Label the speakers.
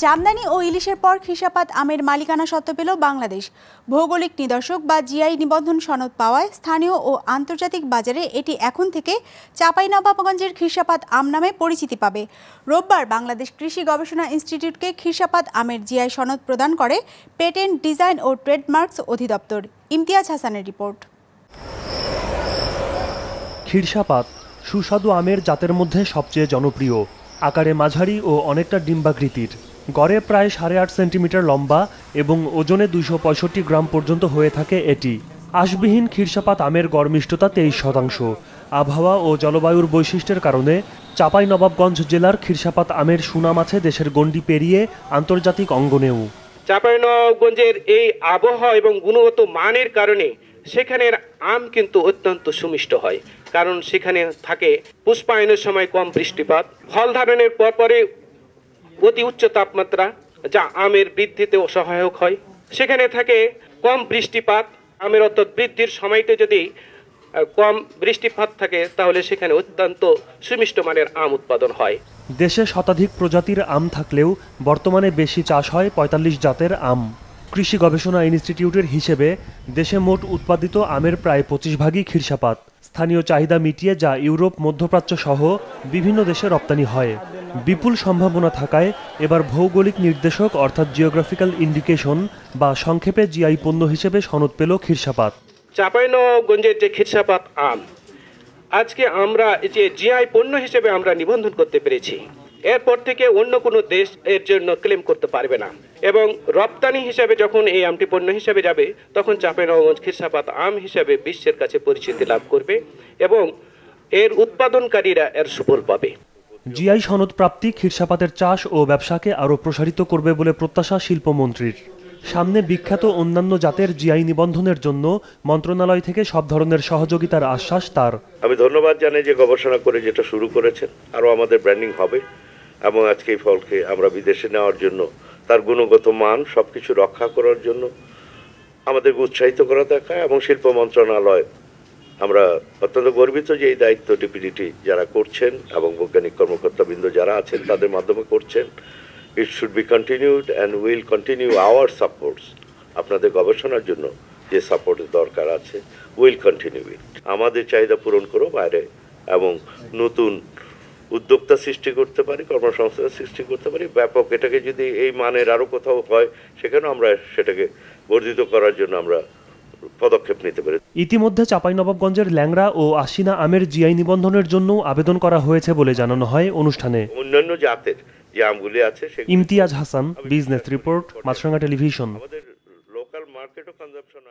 Speaker 1: জামদানি ও ইলিশের পর খিরসাপাত আমের মালিকানা সত্ত্ব পেল বাংলাদেশ। ভৌগোলিক নিদর্শক বা জিআই নিবন্ধন সনদ পাওয়ায় স্থানীয় ও আন্তর্জাতিক বাজারে এটি এখন থেকে চাঁপাইনবাবগঞ্জের খিরসাপাত আম নামে পরিচিতি পাবে। রোববার বাংলাদেশ কৃষি গবেষণা ইনস্টিটিউটকে খিরসাপাত আমের জিআই সনদ প্রদান করে পেটেন্ট, ডিজাইন ও ট্রেডমার্কস অধিদপ্তর। ইমতিয়াজ হাসানের রিপোর্ট।
Speaker 2: খিরসাপাত সুস্বাদু আমের জাতের মধ্যে সবচেয়ে জনপ্রিয়। আকারে মাঝারি ও অনেকটা ডিম্বাকৃতির, গড়ে প্রায় 8.5 সেন্টিমিটার লম্বা এবং ওজনে 265 গ্রাম পর্যন্ত হয়ে থাকে এটি। আঁশবিহীন খিরসাপাত আমের গড় মিষ্টতা 23%। আবহাওয়া ও জলবায়ুর বৈশিষ্ট্যের কারণে চাঁপাইনবাবগঞ্জ জেলার খিরসাপাত আমের সুনাম আছে দেশের গণ্ডি পেরিয়ে আন্তর্জাতিক অঙ্গনেও।
Speaker 3: চাঁপাইনবাবগঞ্জের এই আবহাওয়া এবং গুণগত মানের কারণে সেখানের আম কিন্তু অত্যন্ত সুমিষ্ট হয়, কারণ সেখানে থাকে পুষ্পায়নের সময় কম বৃষ্টিপাত, ফল ধারণের পরে অতি উচ্চ তাপমাত্রা, যা আমের বৃদ্ধিতেও সহায়ক হয়। সেখানে থাকে কম বৃষ্টিপাত, আমের অর্থাৎ বৃদ্ধির সময়তে যদি কম বৃষ্টিপাত থাকে তাহলে সেখানে অত্যন্ত সুমিষ্ট মানের আম উৎপাদন হয়।
Speaker 2: দেশে শতাধিক প্রজাতির আম থাকলেও বর্তমানে বেশি চাষ হয় 45 জাতের আম। কৃষি গবেষণা ইনস্টিটিউটের হিসেবে দেশে মোট উৎপাদিত আমের প্রায় 25 ভাগই খিরসাপাত। স্থানীয় চাহিদা মিটিয়ে যা ইউরোপ, মধ্যপ্রাচ্য সহ বিভিন্ন দেশে রপ্তানি হয়। বিপুল সম্ভাবনা থাকায় এবার ভৌগোলিক নির্দেশক অর্থাৎ জিওগ্রাফিক্যাল ইন্ডিকেশন বা সংক্ষেপে জিআই পণ্য হিসেবে সনদ পেল খিরসাপাত।
Speaker 3: চাঁপাইনবাবগঞ্জের যে খিরসাপাত আম আজকে আমরা যে জিআই পণ্য হিসেবে আমরা নিবন্ধন করতে পেরেছি, এরপর থেকে অন্য কোনো দেশ এর জন্য ক্লেম করতে পারবে না এবং রপ্তানি হিসাবে যখন এই আমটি পণ্য হিসাবে যাবে তখন চাঁপাইনবাবগঞ্জ খিরসাপাত আম হিসাবে বিশ্বের কাছে পরিচিতি লাভ করবে এবং এর উৎপাদনকারীরা এর সুফল পাবে।
Speaker 2: জিআই সনদ প্রাপ্তি খিরসাপাতের চাষ ও ব্যবসাকে আরও প্রসারিত করবে বলে প্রত্যাশা শিল্পমন্ত্রীর। সামনে বিখ্যাত অন্যান্য জাতের জিআই নিবন্ধনের জন্য মন্ত্রণালয় থেকে সব ধরনের সহযোগিতার আশ্বাস তার।
Speaker 4: আমি ধন্যবাদ জানাই যে গবেষণা করে যেটা শুরু করেছেন, আরও আমাদের ব্র্যান্ডিং হবে এবং আজকে এই ফলকে আমরা বিদেশে নেওয়ার জন্য তার গুণগত মান সবকিছু রক্ষা করার জন্য আমাদেরকে উৎসাহিত করা দেখায় এবং শিল্প মন্ত্রণালয় আমরা অত্যন্ত গর্বিত যে এই দায়িত্ব ডিপিডিটি যারা করছেন এবং বৈজ্ঞানিক কর্মকর্তাবৃন্দ যারা আছেন তাদের মাধ্যমে করছেন। It should be continued and will continue hour supports. আপনাদের গবেষণার জন্য যে সাপোর্টের দরকার আছে উইল কন্টিনিউ ইট। আমাদের চাহিদা পূরণ করো বাইরে এবং নতুন উদ্যোক্তা সৃষ্টি করতে পারি, কর্মসংস্থান সৃষ্টি করতে পারি ব্যাপক। এটাকে যদি এই মানের আরও কোথাও হয় সেখানেও আমরা সেটাকে বর্ধিত করার জন্য আমরা পদক্ষেপ নিতে পারি।
Speaker 2: ইতিমধ্যে চাঁপাইনবাবগঞ্জের ল্যাংড়া ও আশিনা আমের জিআই নিবন্ধনের জন্য আবেদন করা হয়েছে বলে জানানো হয় অনুষ্ঠানে।
Speaker 4: অন্যান্য জাতের যে আমগুলি আছে।
Speaker 2: ইমতিয়াজ হাসান, বিজনেস রিপোর্ট, মাছরাঙা টেলিভিশন।
Speaker 4: আমাদের লোকাল মার্কেটও কনজাম্পশন